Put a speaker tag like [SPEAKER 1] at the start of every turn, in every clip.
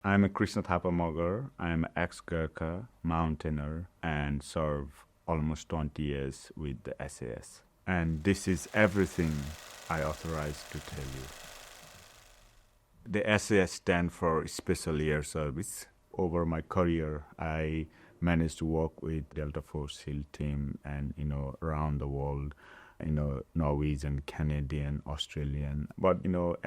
[SPEAKER 1] I'm a Krishna Thapa Mogar. I'm an ex-Gurkha, mountaineer, and serve almost 20 years with the SAS. And this is everything I authorized to tell you. The SAS stands for Special Air Service. Over my career, I managed to work with Delta Force SEAL team and, around the world, Norwegian, Canadian, Australian. But,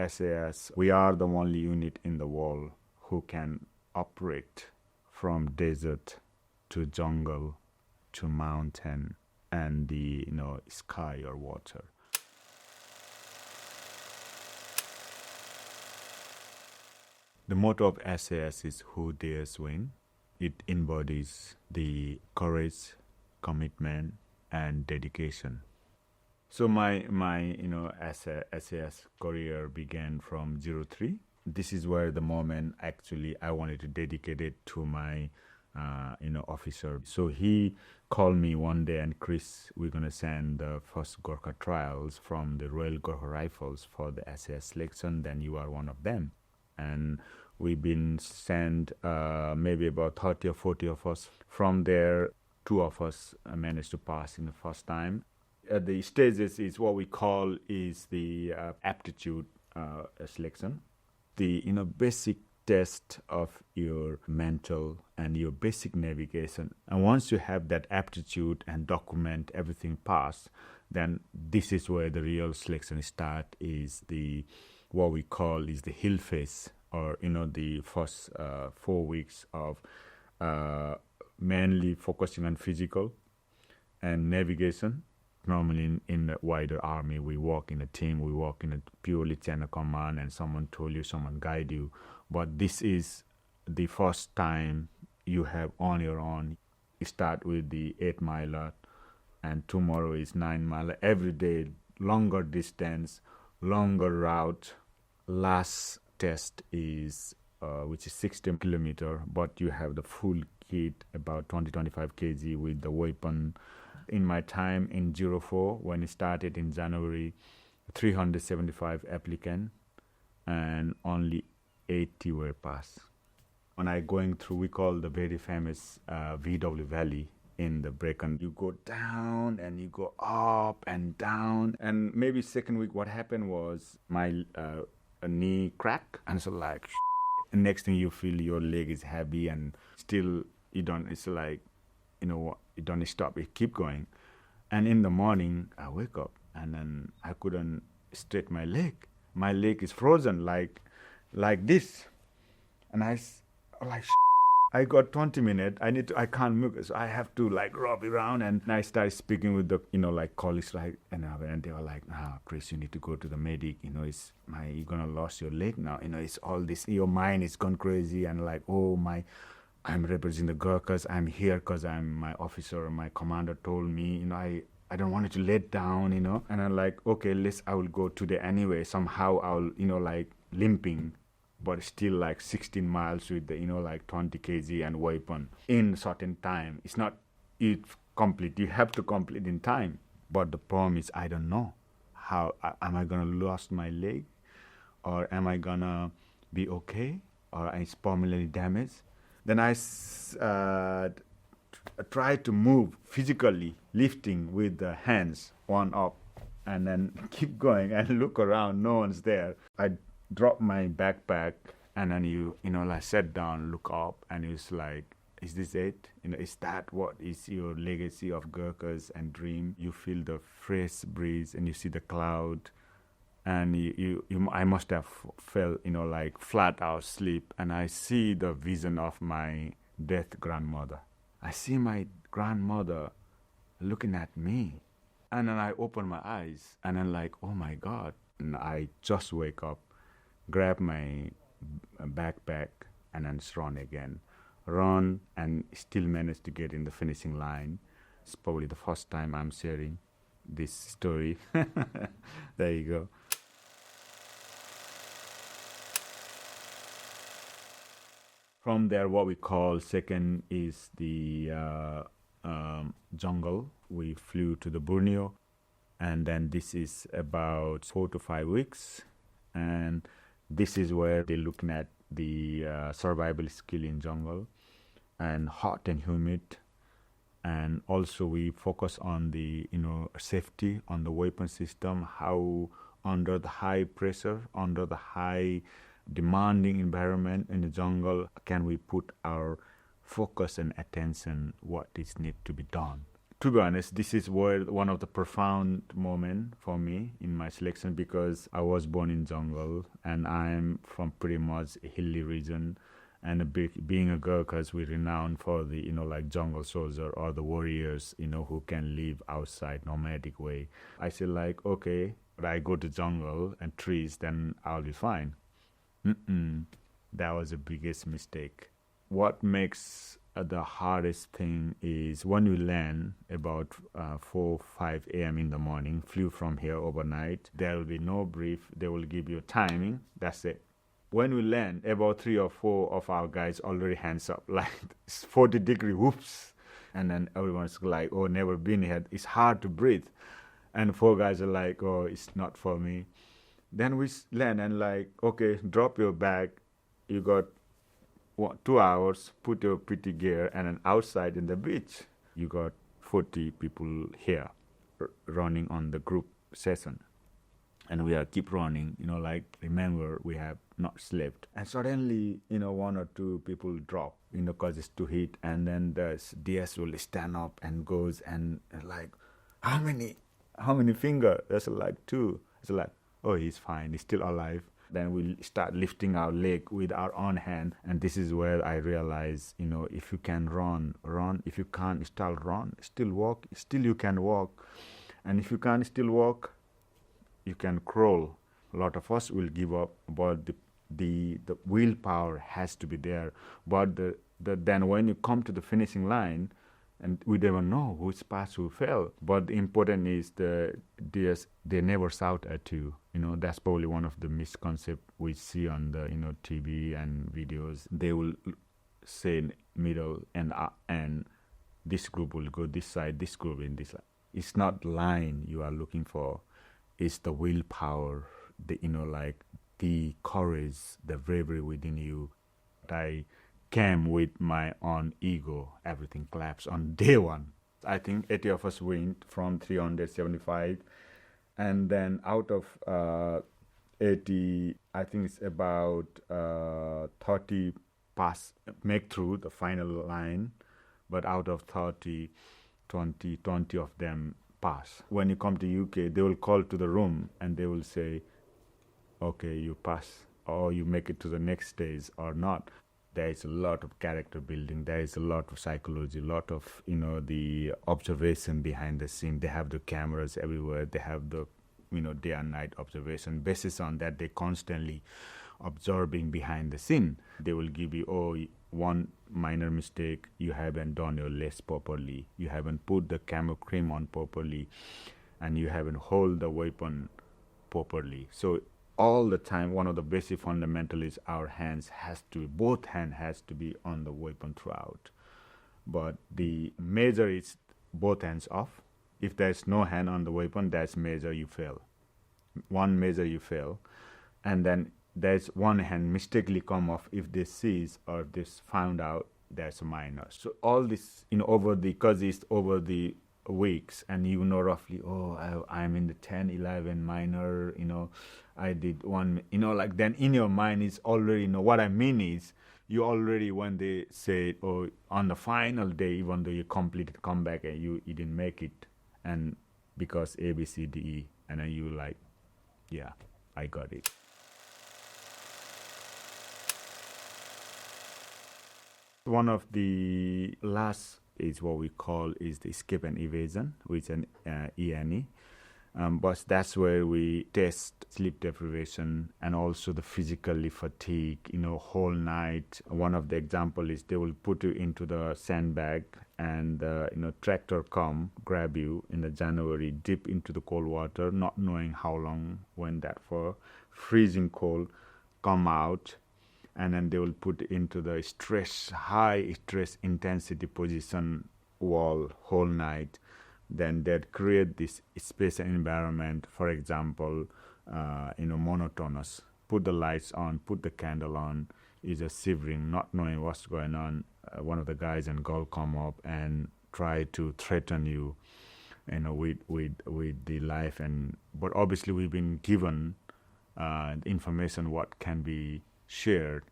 [SPEAKER 1] SAS, we are the only unit in the world who can operate from desert to jungle to mountain and the, sky or water. The motto of SAS is "Who Dares Win." It embodies the courage, commitment, and dedication. So my SAS career began from 03. This is where the moment actually I wanted to dedicate it to my officer. So he called me one day and, Chris, we're going to send the first Gurkha trials from the Royal Gurkha Rifles for the SAS selection. Then you are one of them. And we've been sent maybe about 30 or 40 of us. From there, 2 of us managed to pass in the first time. The stages is what we call is the aptitude selection. The basic test of your mental and your basic navigation. And once you have that aptitude and document everything passed, then this is where the real selection start, is the what we call is the hill phase, or the first 4 weeks of mainly focusing on physical and navigation. Normally in the wider army, we work in a team, we work in a purely chain of command, and someone told you, someone guide you. But this is the first time you have on your own. You start with the 8 miler, and tomorrow is 9 miler. Every day, longer distance, longer route. Last test is which is 60 kilometer, but you have the full kit, about 20-25 kg with the weapon. In my time in 04, when it started in January, 375 applicants and only 80 were passed. When I going through, we call the very famous VW Valley in the Brecon. You go down and you go up and down. And maybe second week, what happened was my knee crack, and so like, and next thing you feel your leg is heavy, and still you don't. It's like, you don't stop, it keep going. And in the morning I wake up and then I couldn't straight my leg. My leg is frozen like this. And I got 20 minutes. I can't move, so I have to rub around. And I started speaking with the colleagues, and they were like, Chris, you need to go to the medic. You're gonna lose your leg now. It's all this. Your mind is gone crazy, and I'm representing the Gurkhas. I'm here because my officer, my commander told me, I don't want you to let down, And I'm like, okay, I will go today anyway. Somehow I'll, limping, but still 16 miles with the, 20 kg and weapon in certain time. It's not complete. You have to complete in time. But the problem is, I don't know how, am I going to lose my leg? Or am I going to be okay? Or is permanently damaged? Then I tried to move physically, lifting with the hands, one up, and then keep going and look around. No one's there. I dropped my backpack, and then I sat down, look up, and it's like, is this it? Is that what is your legacy of Gurkhas and dream? You feel the fresh breeze, and you see the cloud. And I must have felt, flat out sleep. And I see the vision of my dead grandmother. I see my grandmother looking at me. And then I open my eyes. And I'm like, oh my God. And I just wake up, grab my backpack, and then run again. Run and still manage to get in the finishing line. It's probably the first time I'm sharing this story. There you go. From there, what we call second is the jungle. We flew to the Borneo, and then this is about 4 to 5 weeks. And this is where they're looking at the survival skill in jungle, and hot and humid. And also we focus on the safety on the weapon system, how under the high pressure, under the high demanding environment in the jungle, can we put our focus and attention what is need to be done. To be honest, this is where one of the profound moment for me in my selection, because I was born in jungle and I'm from pretty much a hilly region, and being a Gurkhas, we're renowned for the like jungle soldier or the warriors who can live outside nomadic way. I say like, okay, I go to jungle and trees, then I'll be fine. That was the biggest mistake. What makes the hardest thing is when you land about 4-5 a.m. in the morning, flew from here overnight, there will be no brief, they will give you timing, that's it. When we land, about 3 or 4 of our guys already hands up, like 40-degree, whoops. And then everyone's like, oh, never been here, it's hard to breathe. And 4 guys are like, oh, it's not for me. Then we land and like, okay, drop your bag, you got 2 hours, put your pretty gear, and then outside in the beach, you got 40 people here running on the group session. And we are keep running, like, remember, we have not slept. And suddenly, 1 or 2 people drop, because it's too heat. And then the DS will stand up and goes and like, how many finger? That's like 2. It's like, oh, he's fine, he's still alive. Then we start lifting our leg with our own hand. And this is where I realize, if you can run. If you can't, still run, still walk, still you can walk. And if you can't still walk, you can crawl. A lot of us will give up, but the willpower has to be there. But then when you come to the finishing line, and we never know who's passed, who fell. But the important is they never shout at you. That's probably one of the misconceptions we see on the TV and videos. They will say middle and this group will go this side, this group in this side. It's not line you are looking for. It's the willpower, the courage, the bravery within you. I came with my own ego. Everything collapsed on day 1. I think 80 of us went from 375. And then out of 80, I think it's about 30 make through the final line. But out of 30, 20 of them pass. When you come to UK, they will call to the room and they will say, okay, you pass, or you make it to the next stage or not. There is a lot of character building. There is a lot of psychology, a lot of, the observation behind the scene. They have the cameras everywhere. They have the, day and night observation. Basis on that, they constantly observing behind the scene. They will give you, one minor mistake, you haven't done your lace properly. You haven't put the camo cream on properly. And you haven't hold the weapon properly. So all the time, one of the basic fundamental is both hand has to be on the weapon throughout. But the measure is both hands off. If there's no hand on the weapon, that's measure you fail. One measure you fail. And then there's one hand mistakenly come off. If they seize or this found out, that's a minor. So all this, because it's over the weeks, and roughly, I'm in the 10, 11 minor, I did one, then in your mind is already, what I mean is, you already, when they say, on the final day, even though you completed, come back and you didn't make it, and because A, B, C, D, E, and then you like, yeah, I got it. One of the last is what we call is the escape and evasion, which is an ENE. But that's where we test sleep deprivation and also the physically fatigue, whole night. One of the example is they will put you into the sandbag and, tractor come, grab you in the January, dip into the cold water, not knowing how long went that for, freezing cold, come out, and then they will put into the high stress intensity position wall whole night. Then they'd create this space and environment, for example, monotonous. Put the lights on, put the candle on, is just shivering, not knowing what's going on. One of the guys in Gulf come up and try to threaten you, with the life. But obviously we've been given information what can be shared.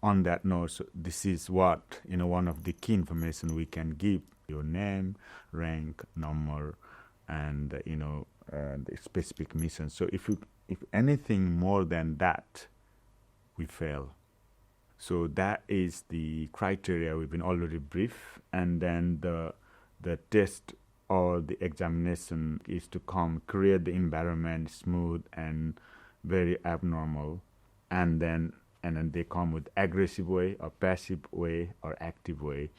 [SPEAKER 1] On that note, so this is what, one of the key information we can give: your name, rank, number, and the specific mission. So if anything more than that, we fail. So that is the criteria we've been already briefed, and then the test or the examination is to create the environment smooth and very abnormal, and then they come with aggressive way or passive way or active way.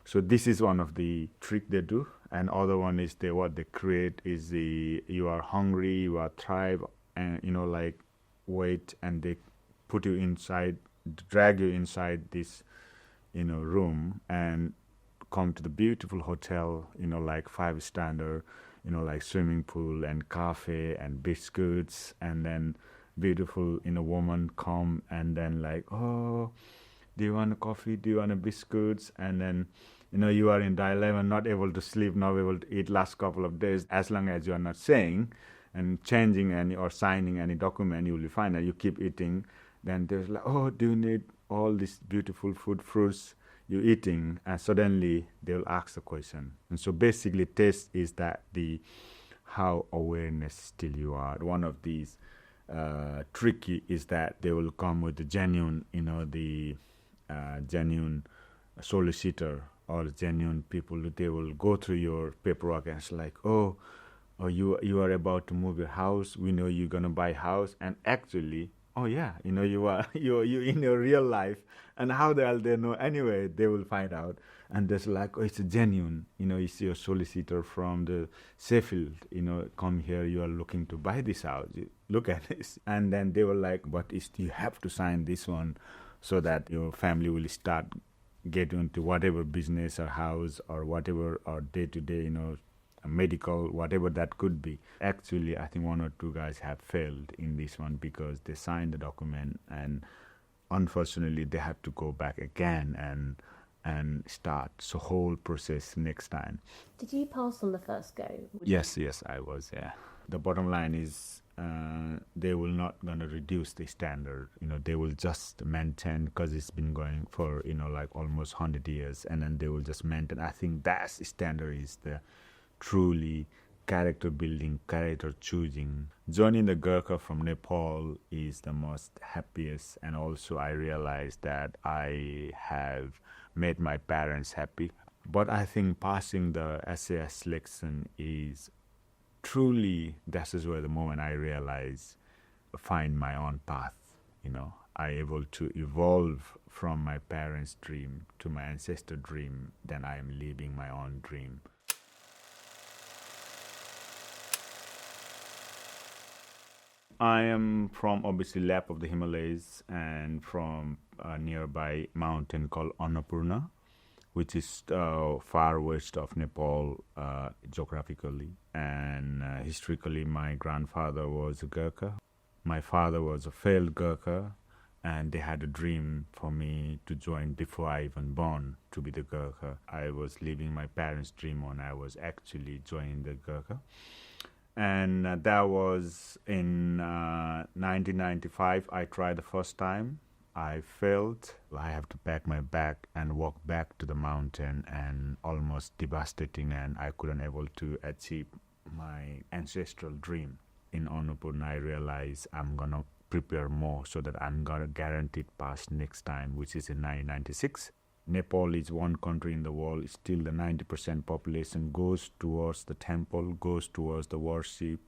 [SPEAKER 1] So this is one of the trick they do, and other one is what they create is you are hungry, you are thrive, and wait, and they put you inside, drag you inside this room, and come to the beautiful hotel, like 5-star, like swimming pool and cafe and biscuits, and then beautiful woman come, and then like, oh, do you want a coffee, do you want a biscuits? And then you are in dilemma, not able to sleep, not able to eat last couple of days. As long as you are not saying and changing any or signing any document, you will be fine, and you keep eating. Then there's like, oh, do you need all this beautiful food, fruits you're eating? And suddenly they will ask the question. And so basically test is that how awareness still you are. One of these tricky is that they will come with the genuine, genuine solicitor or genuine people. They will go through your paperwork and it's like, oh, you are about to move your house. We know you're gonna buy a house, and actually, oh yeah, you are you in your real life. And how the hell they know? Anyway, they will find out, and there's like, oh, it's a genuine. It's your solicitor from the Sheffield. Come here. You are looking to buy this house. Look at this, and then they were like, but you have to sign this one, so that your family will start getting into whatever business or house or whatever, or day to day, medical, whatever that could be. Actually, I think 1 or 2 guys have failed in this one because they signed the document, and unfortunately they had to go back again and start the whole process next time.
[SPEAKER 2] Did you pass on the first go?
[SPEAKER 1] Yes, I was, yeah. The bottom line is they will not going to reduce the standard. They will just maintain, because it's been going for, like almost 100 years, and then they will just maintain. I think that standard is the truly character building, character choosing. Joining the Gurkha from Nepal is the most happiest, and also I realized that I have made my parents happy. But I think passing the SAS selection is truly, that is where the moment I realize, find my own path. I able to evolve from my parents' dream to my ancestor dream, then I am living my own dream. I am from obviously lap of the Himalayas, and from a nearby mountain called Annapurna, which is far west of Nepal geographically. And historically, my grandfather was a Gurkha. My father was a failed Gurkha, and they had a dream for me to join before I even born to be the Gurkha. I was living my parents' dream when I was actually joining the Gurkha. And that was in 1995. I tried the first time. I failed. I have to pack my bag and walk back to the mountain, and almost devastating, and I couldn't able to achieve my ancestral dream. In Annapurna, I realized I'm going to prepare more so that I'm going to guaranteed pass next time, which is in 1996. Nepal is one country in the world. Still, the 90% population goes towards the temple, goes towards the worship.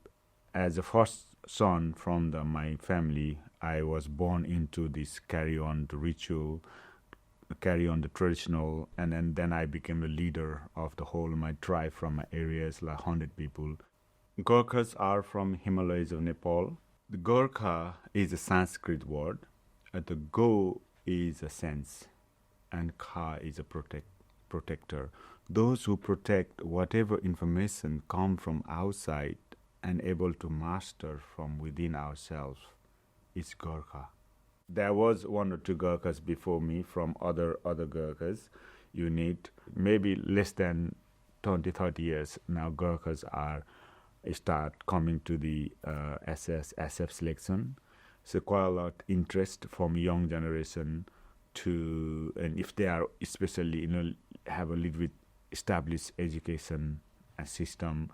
[SPEAKER 1] As the first son from my family, I was born into this carry on the ritual, carry on the traditional, and then I became the leader of the whole my tribe from my areas, like 100 people. Gurkhas are from Himalayas of Nepal. The Gurkha is a Sanskrit word. The Go is a sense, and Kha is a protector. Those who protect whatever information come from outside and able to master from within ourselves is Gurkha. There was one or two Gurkhas before me from other Gurkhas unit, maybe less than 20, 30 years. Now Gurkhas are start coming to the SS, SF selection. So quite a lot interest from young generation to, and if they are especially, have a little bit established education system,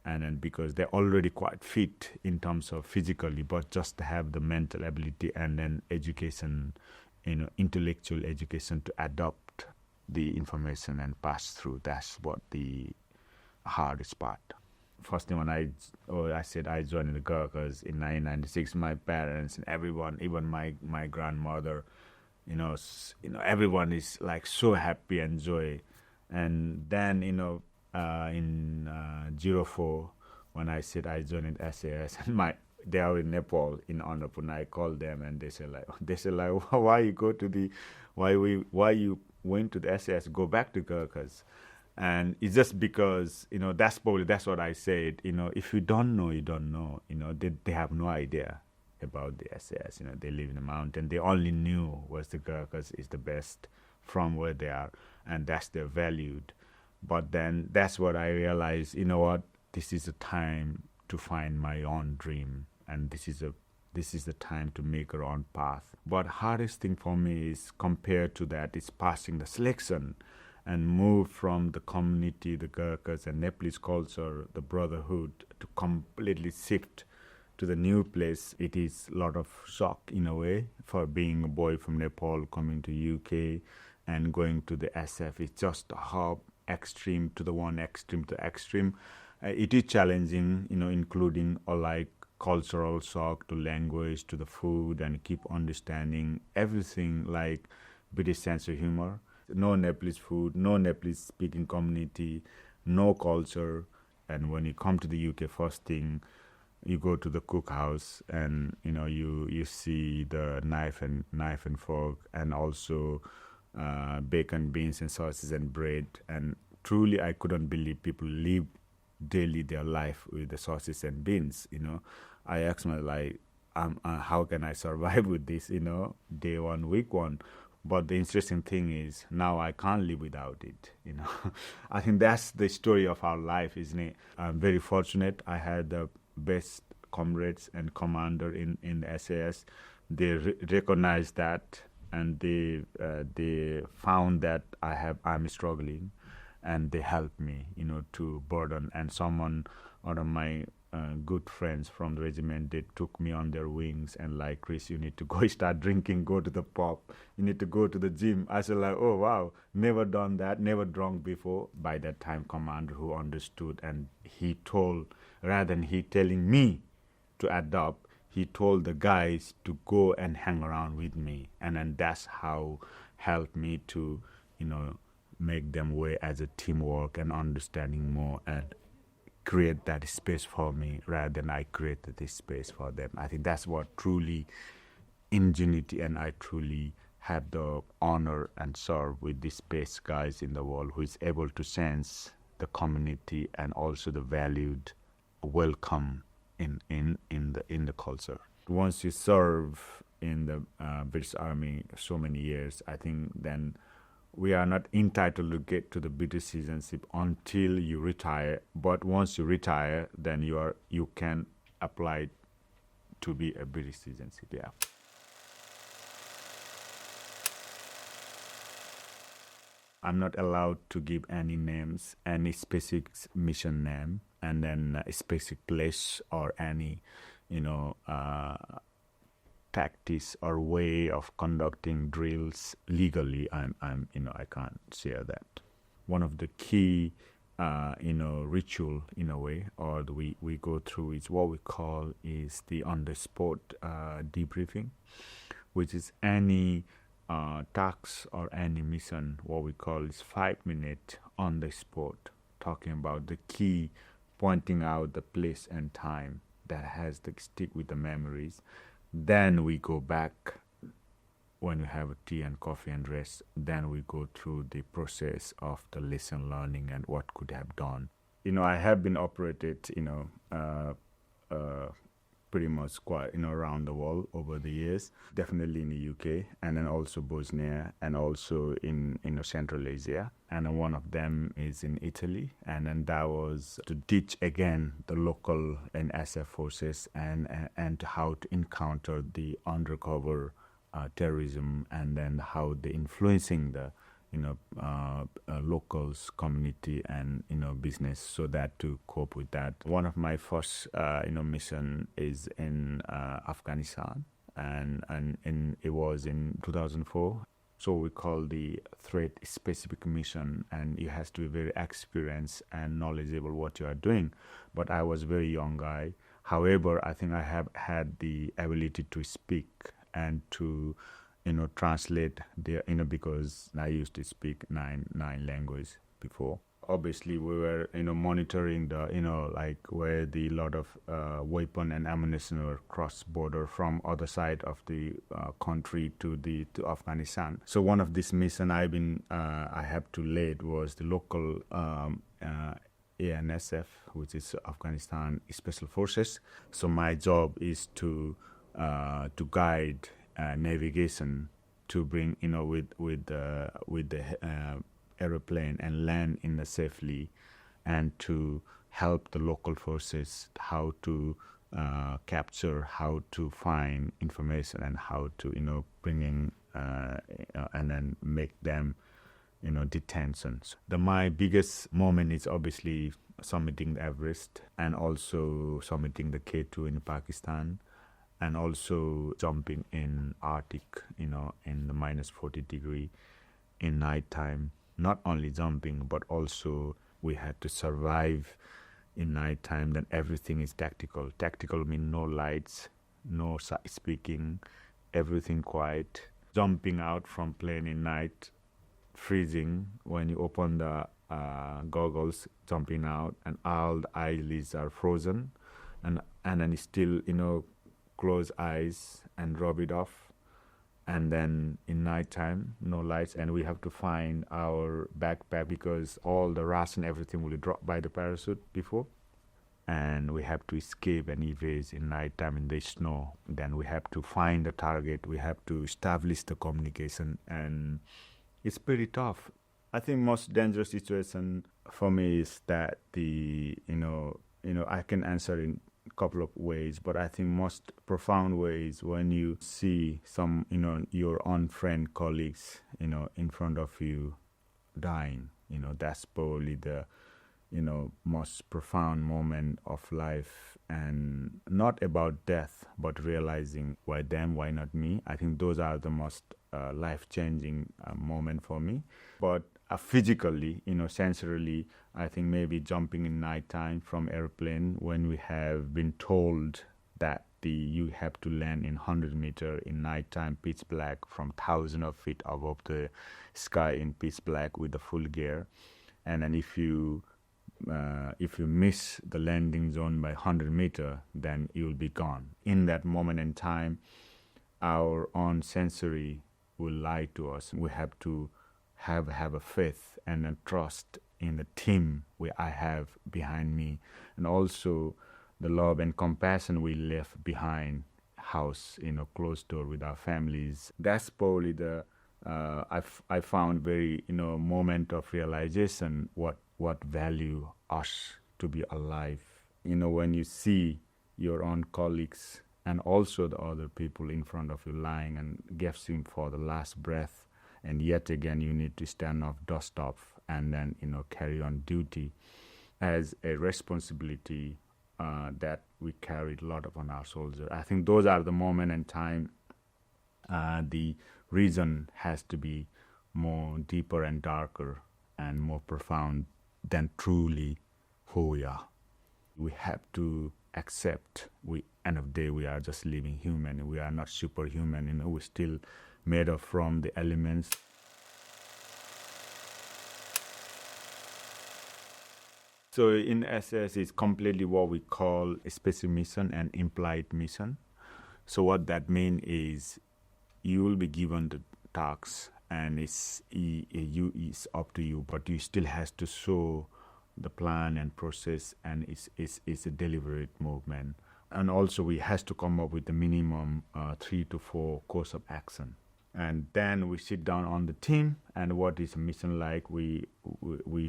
[SPEAKER 1] and then because they're already quite fit in terms of physically, but just to have the mental ability and then education, intellectual education to adopt the information and pass through. That's what the hardest part. First thing when I said I joined the Gurkhas in 1996, my parents and everyone, even my grandmother, everyone is like so happy and joy. And then, in 04, when I said I joined SAS, and they are in Nepal, in Annapurna, I called them and they said like, why you went to the SAS, go back to Gurkhas. And it's just because, that's what I said, if you don't know, you don't know, they have no idea about the SAS, they live in the mountain. They only knew was the Gurkhas is the best from where they are, and that's their valued. But then that's what I realized, this is a time to find my own dream, and this is the time to make our own path. But hardest thing for me is, compared to that, is passing the selection and move from the community, the Gurkhas and Nepalese culture, the brotherhood, to completely shift to the new place. It is a lot of shock in a way, for being a boy from Nepal coming to UK and going to the SF. It's just a hop extreme to the one extreme to extreme. It is challenging, including like cultural shock to language to the food, and keep understanding everything, like British sense of humor. No Nepalese food, no Nepalese speaking community, no culture. And when you come to the UK, first thing, you go to the cookhouse, and you see the knife and fork, and also bacon, beans, and sausages and bread. And truly, I couldn't believe people live daily their life with the sausages and beans. I asked myself, like, how can I survive with this? Day one, week one. But the interesting thing is, now I can't live without it. I think that's the story of our life, isn't it? I'm very fortunate. I had the best comrades and commander in the SAS. They recognized that, and they found that I'm struggling, and they helped me, to burden. And one of my good friends from the regiment, they took me on their wings and like, Chris, you need to go start drinking, go to the pub, you need to go to the gym. I said like, oh wow, never done that, never drunk before. By that time, commander who understood, and he told, rather than he telling me to adopt, he told the guys to go and hang around with me. And then that's how helped me to, make them way as a teamwork and understanding more, and create that space for me rather than I created this space for them. I think that's what truly ingenuity, and I truly have the honor and serve with the space guys in the world who is able to sense the community and also the valued welcome in the culture. Once you serve in the British Army so many years, I think then we are not entitled to get to the British citizenship until you retire. But once you retire, then you can apply to be a British citizenship. Yeah. I'm not allowed to give any names, any specific mission name, and then a specific place or any, tactics or way of conducting drills legally. I can't share that. One of the key, ritual in a way, or we go through, is what we call is the on-the-spot debriefing, which is any task or any mission. What we call is 5 minute on the spot, talking about the key, pointing out the place and time that has to stick with the memories. Then we go back when we have a tea and coffee and rest. Then we go through the process of the lesson learning and what could have done. I have been operated, pretty much quite, around the world over the years. Definitely in the UK, and then also Bosnia, and also in Central Asia. And then one of them is in Italy. And then that was to teach again the local and SF forces and how to encounter the undercover terrorism, and then how they influencing the locals, community, and business, so that to cope with that. One of my first mission is in Afghanistan, and it was in 2004. So we call the threat specific mission, and you have to be very experienced and knowledgeable what you are doing. But I was a very young guy. However, I think I have had the ability to speak and to translate the because I used to speak nine languages before. Obviously, we were monitoring the like where the lot of weapon and ammunition were cross border from other side of the country to Afghanistan. So one of this mission I have to lead was the local ANSF, which is Afghanistan Special Forces. So my job is to guide navigation to bring with the aeroplane and land in the safely, and to help the local forces how to capture, how to find information, and how to bring in and then make them detentions. My biggest moment is obviously summiting the Everest, and also summiting the K2 in Pakistan, and also jumping in Arctic, in the minus 40 degree in nighttime. Not only jumping, but also we had to survive in nighttime. Then everything is tactical. Tactical means no lights, no speaking, everything quiet. Jumping out from plane in night, freezing when you open the goggles, jumping out, and all the eyelids are frozen, and then still close eyes and rub it off. And then in nighttime, no lights, and we have to find our backpack because all the ration, everything will be dropped by the parachute before. And we have to escape and evade in nighttime in the snow. Then we have to find the target. We have to establish the communication, and it's pretty tough. I think most dangerous situation for me is that I can answer in couple of ways, but I think most profound ways when you see some your own friend, colleagues in front of you dying. That's probably the most profound moment of life, and not about death, but realizing why them, why not me. I think those are the most life-changing moment for me. But physically, sensorily, I think maybe jumping in nighttime from airplane when we have been told that you have to land in 100 meter in nighttime, pitch black, from thousands of feet above the sky in pitch black with the full gear, and then if you miss the landing zone by 100 meter, then you will be gone. In that moment in time, our own sensory will lie to us. We have to have a faith and a trust in the team I have behind me, and also the love and compassion we left behind house, closed door with our families. That's probably the I found very moment of realization what value us to be alive. When you see your own colleagues and also the other people in front of you lying and gasping for the last breath, and yet again you need to stand up, dust off, and then carry on duty as a responsibility that we carried a lot of on our soldiers. I think those are the moment in time. The reason has to be more deeper and darker and more profound than truly who we are. We have to accept end of the day we are just living human. We are not superhuman. We're still made up from the elements. So in SAS, it's completely what we call a special mission and implied mission. So what that means is you will be given the tasks, and it's up to you, but you still has to show the plan and process, and it's a deliberate movement And also we has to come up with the minimum 3 to 4 course of action. And then we sit down on the team, and what is a mission like? We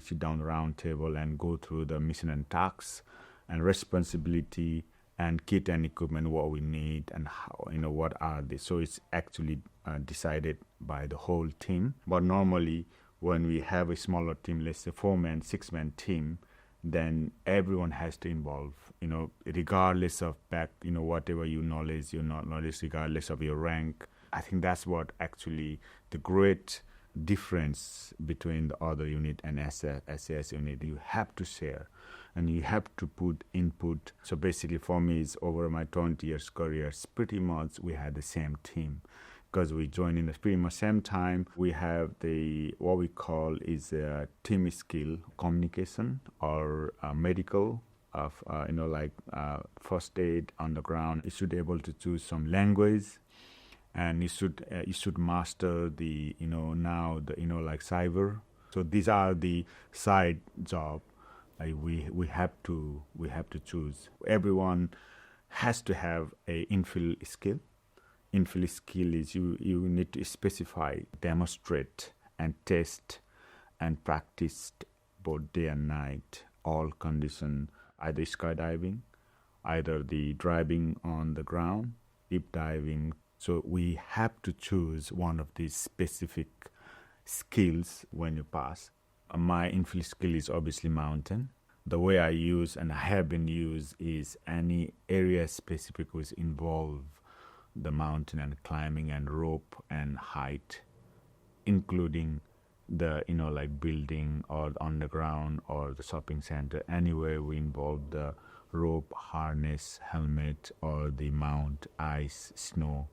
[SPEAKER 1] sit down round table and go through the mission and tasks and responsibility and kit and equipment, what we need and how, what are they. So it's actually decided by the whole team. But normally when we have a smaller team, let's say 4-man, 6-man team, then everyone has to involve, regardless of whatever your knowledge, regardless of your rank. I think that's what actually the great difference between the other unit and SAS unit. You have to share and you have to put input. So basically for me, it's over my 20 years career, pretty much we had the same team, because we joined in the pretty much same time. We have what we call is team skill, communication or medical of, first aid on the ground. You should be able to choose some language, and you should master the cyber. So these are the side job we have to choose. Everyone has to have a infill skill. Infill skill is you need to specify, demonstrate and test and practice both day and night, all condition, either skydiving, either the driving on the ground, deep diving. So we have to choose one of these specific skills when you pass. My infill skill is obviously mountain. The way I use and have been used is any area specific which involve the mountain and climbing and rope and height, including the building or underground or the shopping center. Anywhere we involve the rope, harness, helmet, or the mount, ice, snow.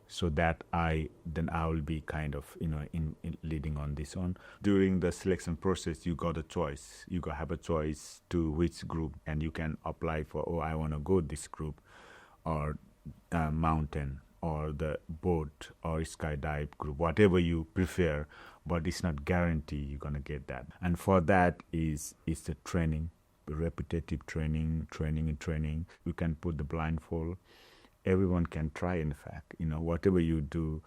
[SPEAKER 1] So that I will be kind of in leading on this one. During the selection process, you got a choice. You have a choice to which group, and you can apply for, I want to go this group, or mountain, or the boat, or skydive group, whatever you prefer. But it's not guaranteed you're gonna get that. And for that is the training, repetitive training. You can put the blindfold. Everyone can try, in fact, whatever you do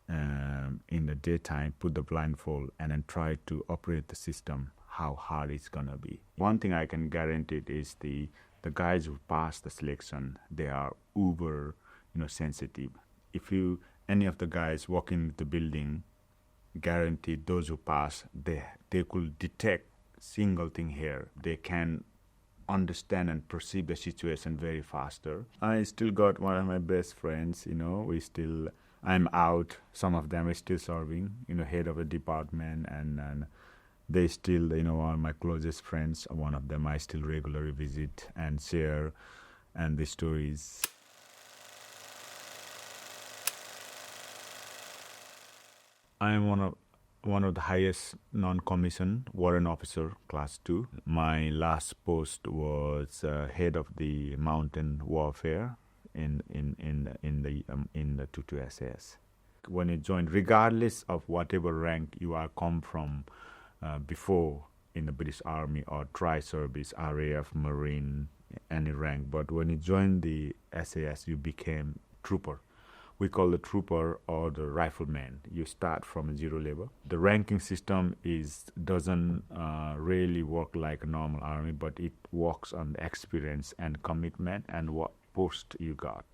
[SPEAKER 1] in the daytime, put the blindfold and then try to operate the system, how hard it's going to be. One thing I can guarantee is the guys who pass the selection, they are uber, sensitive. If any of the guys walk in the building, guaranteed those who pass, they could detect single thing here. They can understand and perceive the situation very faster. I still got one of my best friends, I'm out, some of them are still serving, head of a department, and they still, are my closest friends. One of them I still regularly visit and share, and the stories. I am one of the highest non-commissioned warrant officer, class 2. My last post was head of the mountain warfare in the 22 SAS. When you join, regardless of whatever rank you are come from before in the British Army or tri-service, RAF, Marine, any rank, but when you join the SAS, you became trooper. We call the trooper or the rifleman. You start from zero level. The ranking system doesn't really work like a normal army, but it works on the experience and commitment and what post you got,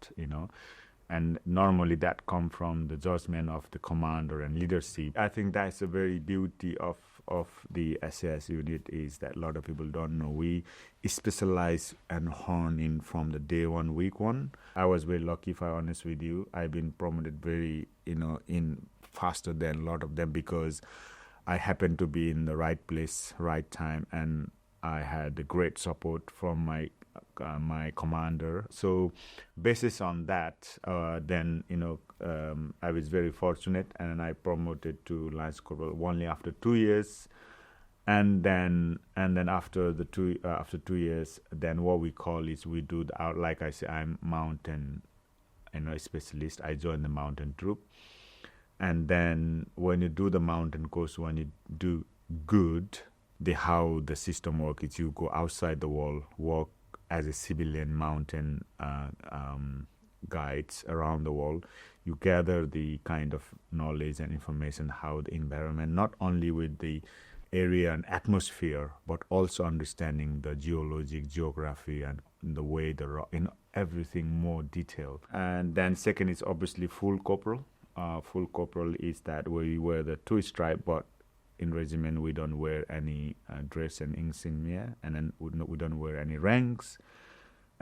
[SPEAKER 1] And normally that comes from the judgment of the commander and leadership. I think that's a very beauty of the SAS unit, is that a lot of people don't know. We specialize and hone in from the day one, week one. I was very lucky, if I'm honest with you. I've been promoted very, in faster than a lot of them, because I happened to be in the right place, right time, and I had the great support from my commander. So basis on that, then I was very fortunate, and I promoted to Lance Corporal only after 2 years, and then after 2 years, then what we call is we do like I say, I'm mountain specialist. I joined the mountain troop, and then when you do the mountain course, when you do good, how the system works is you go outside the wall, walk as a civilian mountain guides around the world, you gather the kind of knowledge and information how the environment, not only with the area and atmosphere, but also understanding the geologic geography and the way the rock, everything more detailed. And then second is obviously full corporal. Full corporal is that we wear the two stripe, but in regiment we don't wear any dress and insignia, and then we don't wear any ranks.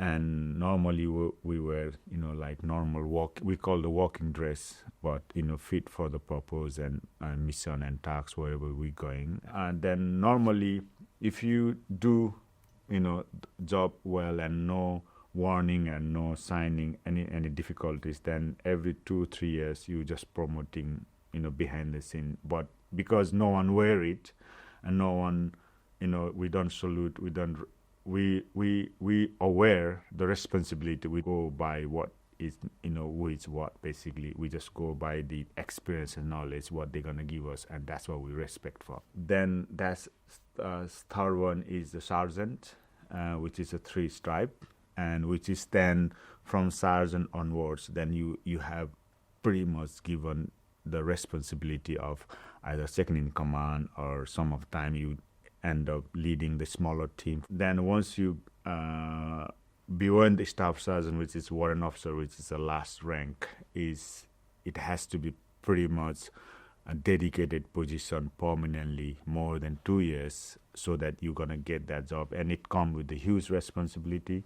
[SPEAKER 1] And normally we wear, like normal walk. We call the walking dress, but fit for the purpose and mission and tasks wherever we're going. And then normally, if you do, job well and no warning and no signing any difficulties, then every 2-3 years you just promoting, behind the scene. But because no one wear it, and no one, we don't salute, we aware the responsibility. We go by what is, who is what. Basically, we just go by the experience and knowledge what they're gonna give us, and that's what we respect for. Then that's third one is the sergeant, which is a 3 stripe, and which is then from sergeant onwards. Then you have pretty much given the responsibility of either second in command, or some of the time you end up leading the smaller team. Then once you beyond the staff sergeant, which is warrant officer, which is the last rank, it has to be pretty much a dedicated position permanently more than 2 years, so that you're gonna get that job. And it comes with a huge responsibility,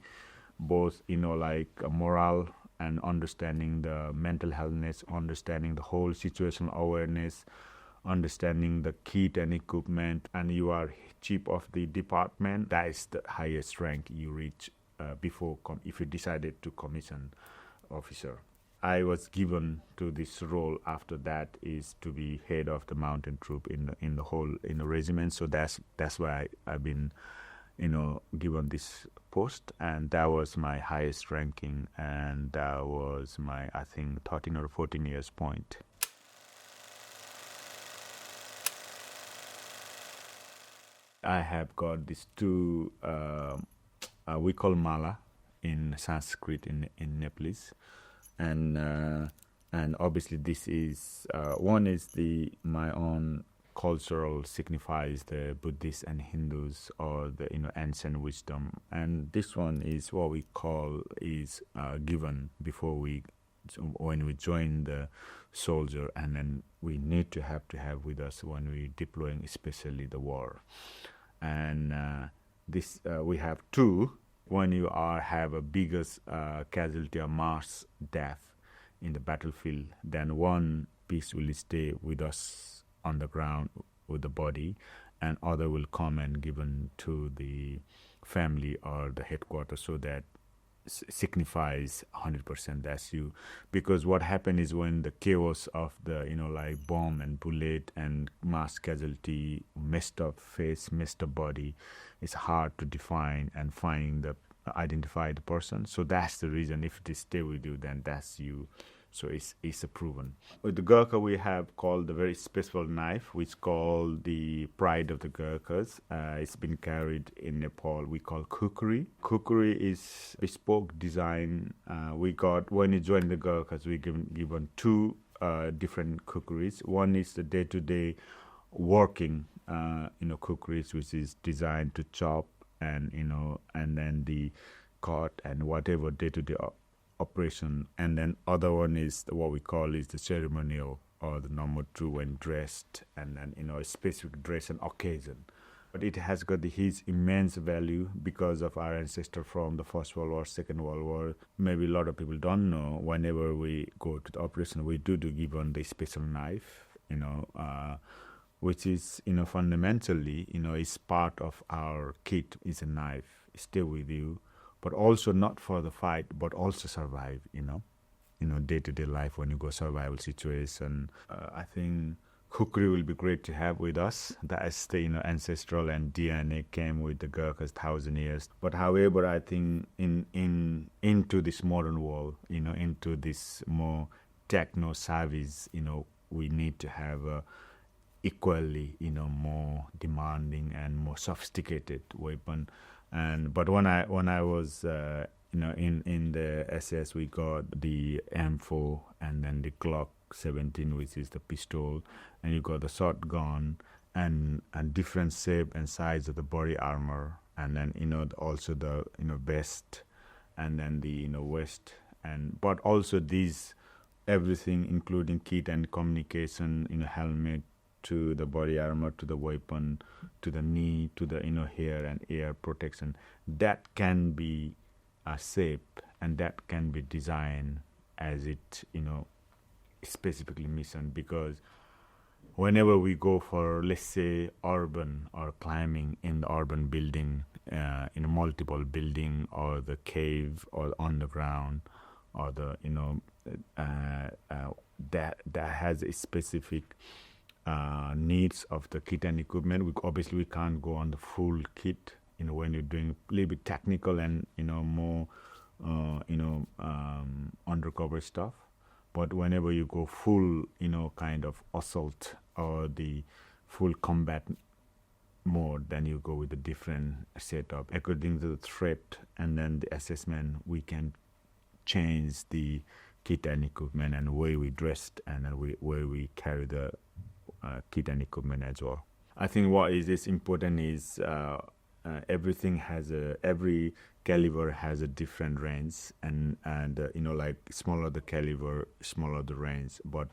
[SPEAKER 1] both like morale and understanding the mental healthness, understanding the whole situational awareness, understanding the kit and equipment, and you are chief of the department. That is the highest rank you reach before if you decided to commission officer. I was given to this role after that is to be head of the mountain troop in the regiment. So that's why I've been given this post, and that was my highest ranking, and that was my, I think, 13 or 14 years point. I have got these two, we call mala in Sanskrit in Nepalese, and obviously this is one is my own cultural, signifies the Buddhists and Hindus, or the ancient wisdom, and this one is what we call is given before when we join the soldier, and then we need to have with us when we deploying, especially the war. And this we have two. When you have a biggest casualty or mass death in the battlefield, then one piece will stay with us on the ground with the body, and other will come and given to the family or the headquarters, so that signifies 100% that's you. Because what happened is, when the chaos of the like bomb and bullet and mass casualty, messed up face, messed up body, it's hard to define and identify the person. So that's the reason, if they stay with you, then that's you. So it's a proven. With the Gurkha, we have called the very special knife, which is called the pride of the Gurkhas. It's been carried in Nepal. We call kukri. Kukri is bespoke design. We got, when you join the Gurkhas, we given two different kukris. One is the day-to-day working, kukris, which is designed to chop and and then the cut and whatever day-to-day operation. And then other one is what we call is the ceremonial, or the number 2, when dressed, and then a specific dress and occasion. But it has got his immense value because of our ancestor from the First World War, Second World War. Maybe a lot of people don't know, whenever we go to the operation, we do given the special knife, which is fundamentally is part of our kit. Is a knife, stay with you, but also not for the fight, but also survive, day-to-day life when you go survival situation. I think kukri will be great to have with us. That is the ancestral and DNA came with the Gurkhas 1,000 years. But however, I think into this modern world, into this more techno-savvies, we need to have equally, more demanding and more sophisticated weapon. But when I was in the SS, we got the M4 and then the Glock 17, which is the pistol, and you got the shotgun and different shape and size of the body armor, and then also the vest, and then the vest, and but also these everything including kit and communication, helmet, to the body armor, to the weapon, to the knee, to the hair and air protection, that can be shaped and that can be designed as it specifically mission. Because whenever we go for, let's say, urban or climbing in the urban building, in a multiple building, or the cave or underground, or the that has a specific needs of the kit and equipment. Obviously we can't go on the full kit when you're doing a little bit technical and more undercover stuff. But whenever you go full kind of assault or the full combat mode, then you go with a different setup according to the threat and then the assessment. We can change the kit and equipment and way we dressed and where we carry the kit and equipment as well. I think what is important is everything has every caliber has a different range, and like smaller the caliber, smaller the range. But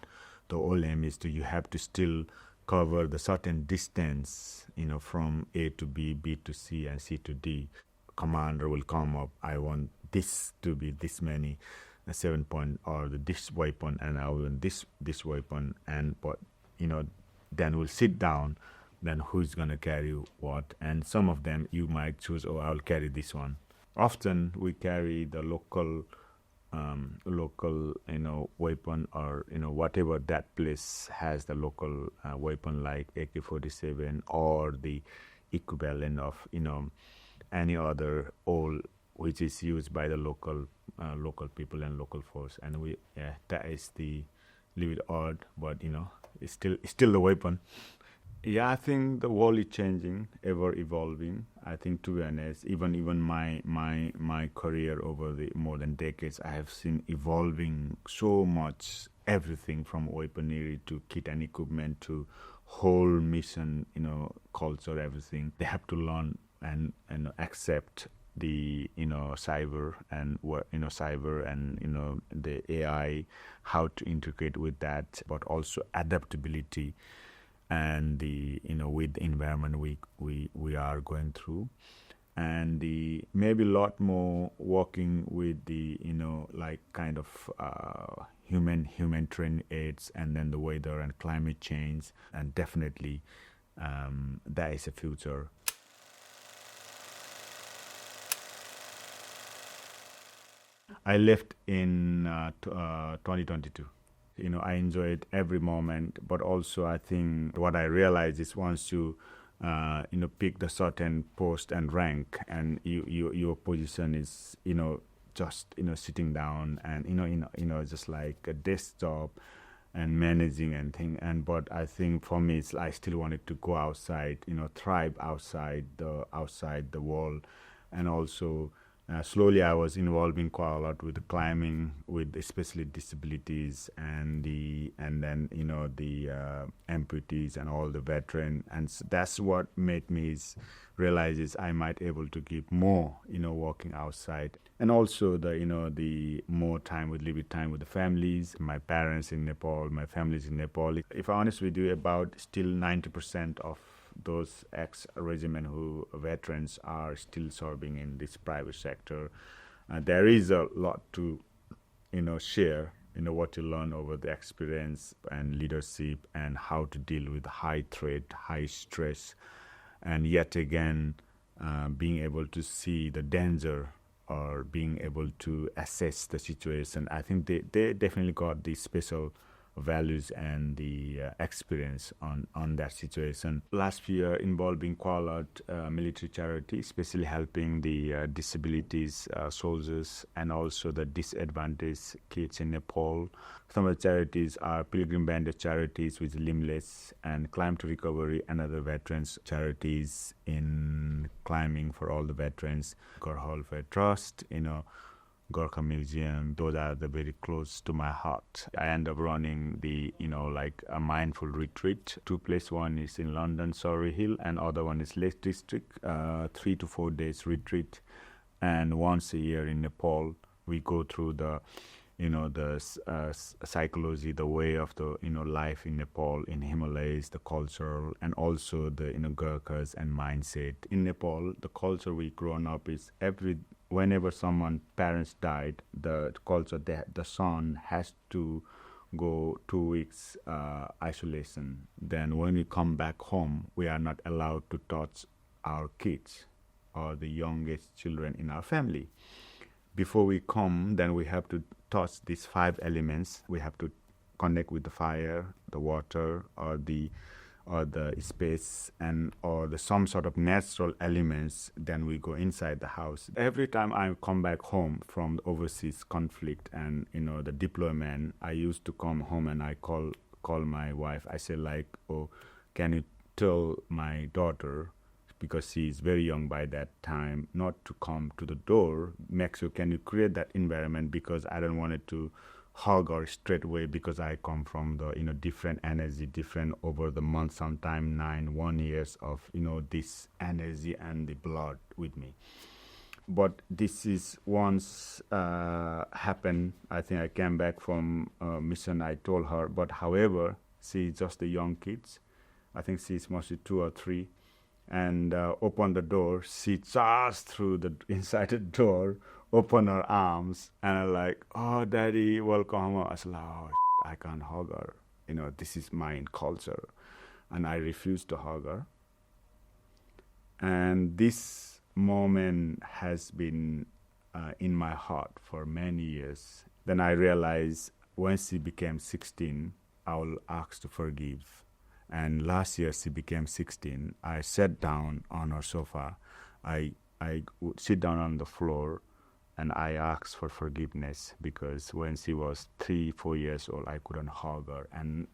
[SPEAKER 1] the whole aim is you have to still cover the certain distance, from A to B, B to C, and C to D. Commander will come up. I want this to be this many 7 point, or this weapon, and I want this weapon, but then we'll sit down, then who's going to carry what, and some of them you might choose, I'll carry this one. Often we carry the local weapon, or whatever that place has, the local weapon, like AK-47 or the equivalent of any other old which is used by the local people and local force. And that is the little bit odd, but it's still the weapon. Yeah, I think the world is changing, ever evolving. I think, to be honest, even my career over the more than decades, I have seen evolving so much, everything from weaponry to kit and equipment to whole mission, culture, everything. They have to learn and accept the cyber and the AI, how to integrate with that, but also adaptability and the with the environment we are going through, and the maybe a lot more working with the like kind of human training aids, and then the weather and climate change, and definitely that is a future. I left in 2022. I enjoyed every moment, but also I think what I realized is once you pick the certain post and rank, and your position is just sitting down and just like a desktop and managing and thing. But I think for me, I still wanted to go outside, thrive outside the world, and also. Slowly, I was involving quite a lot with the climbing, with especially disabilities and then the amputees and all the veteran, and that's what made me realize is I might able to give more, working outside, and also the more time with the families, my parents in Nepal, my family's in Nepal. If I'm honest with you, about still 90% of those ex-regiment veterans are still serving in this private sector. There is a lot to share, what you learn over the experience and leadership, and how to deal with high threat, high stress, and yet again being able to see the danger or being able to assess the situation. I think they definitely got the special values and the experience on that situation. Last year involving call out military charity, especially helping the disabilities soldiers and also the disadvantaged kids in Nepal. Some of the charities are Pilgrim Bandit charities with limbless and Climb to Recovery and other veterans charities in climbing for all the veterans. Gurkha Welfare Trust, Gurkha Museum, those are the very close to my heart. I end up running the, like a mindful retreat. 2 places, one is in London, Surrey Hill, and other one is Lake District, 3 to 4 days retreat. And once a year in Nepal, we go through the psychology, the way of the, life in Nepal, in Himalayas, the culture, and also the, Gurkhas and mindset. In Nepal, the culture we grown up is whenever someone parents died, the culture that the son has to go 2 weeks isolation. Then when we come back home, we are not allowed to touch our kids or the youngest children in our family. Before we come, then we have to touch these 5 elements. We have to connect with the fire, the water, or the space, and or some sort of natural elements. Then we go inside the house. Every time I come back home from the overseas conflict and the deployment, I used to come home and I call my wife. I say like, oh, can you tell my daughter, because she is very young by that time, not to come to the door. Make sure, can you create that environment, because I don't want it to hug her straight away, because I come from the different energy, different over the month, sometime 1 years of this energy and the blood with me. But this is once happened. I think I came back from mission. I told her, but however, she's just a young kids. I think she's mostly 2 or 3. And open the door, she charged through the inside the door, open her arms, and I'm like, oh, daddy, welcome home. I said, oh, I can't hug her. This is my culture. And I refused to hug her. And this moment has been in my heart for many years. Then I realized when she became 16, I will ask to forgive. And last year she became 16. I sat down on her sofa. I would sit down on the floor and I asked for forgiveness, because when she was 3-4 years old, I couldn't hug her. And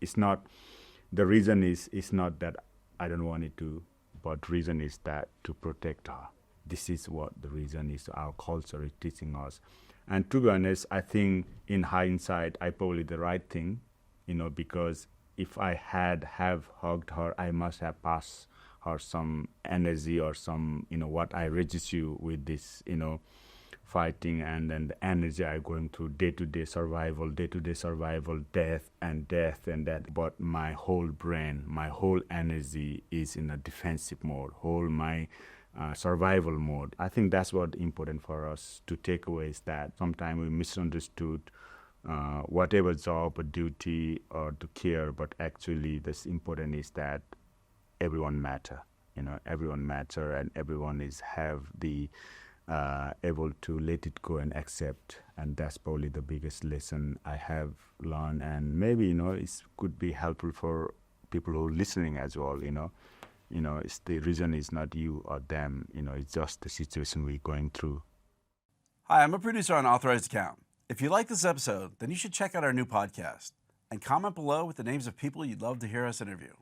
[SPEAKER 1] the reason is not that I don't want it to, but reason is that to protect her. This is what the reason is. Our culture is teaching us. And to be honest, I think in hindsight, I probably the right thing, because if I have hugged her, I must have passed her some energy or some, what I register with this, fighting, and then the energy I going through day-to-day survival, death and that. But my whole brain, my whole energy is in a defensive mode, my survival mode. I think that's what important for us to take away, is that sometimes we misunderstood whatever job or duty or to care, but actually this important is that everyone matter, everyone matter, and everyone is have the able to let it go and accept. And that's probably the biggest lesson I have learned, and maybe it could be helpful for people who are listening as well. It's the reason is not you or them, it's just the situation we're going through.
[SPEAKER 3] Hi, I'm a producer on Authorized Account. If you like this episode, then you should check out our new podcast and comment below with the names of people you'd love to hear us interview.